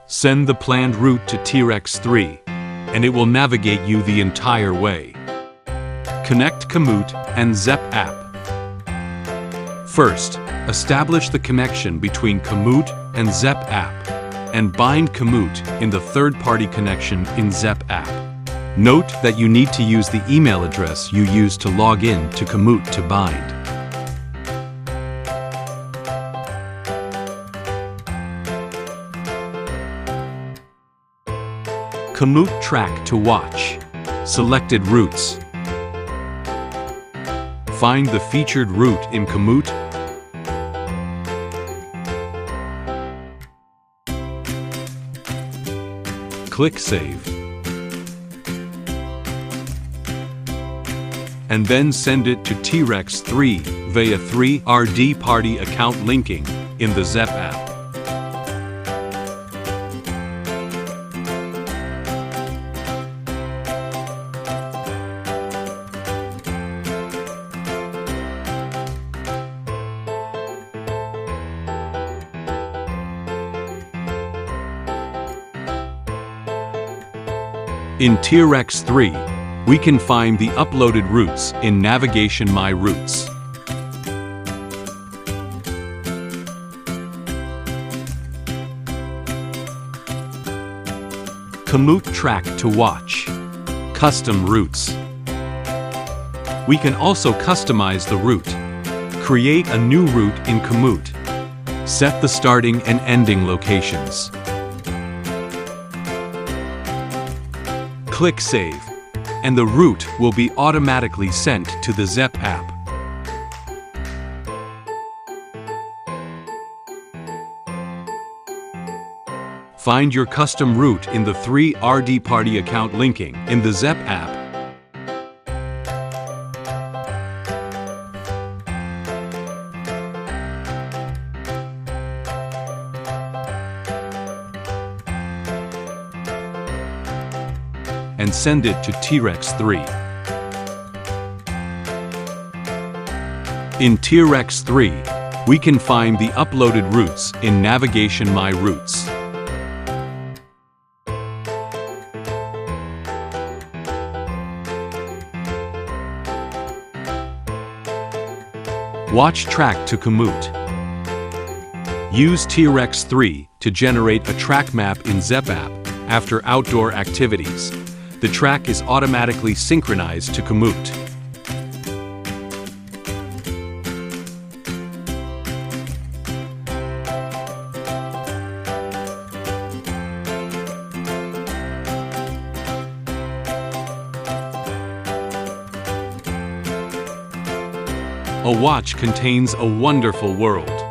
Send the planned route to T-Rex 3, and it will navigate you the entire way. Connect Komoot and Zep app. First, establish the connection between Komoot and Zep app, and bind Komoot in the third-party connection in Zep app. Note that you need to use the email address you used to log in to Komoot to bind. Komoot track to watch. Selected routes. Find the featured route in Komoot. Click Save. And then send it to T-Rex 3 via 3RD Party account linking in the Zep app. In T-Rex 3, we can find the uploaded routes in Navigation My Routes. Komoot track to watch. Custom routes. We can also customize the route. Create a new route in Komoot. Set the starting and ending locations. Click Save, and the route will be automatically sent to the Zep app. Find your custom route in the 3RD Party account linking in the Zep app. And send it to T-Rex 3. In T-Rex 3, we can find the uploaded routes in Navigation My Routes. Watch track to Komoot. Use T-Rex 3 to generate a track map in Zep app after outdoor activities. The track is automatically synchronized to Komoot. A watch contains a wonderful world.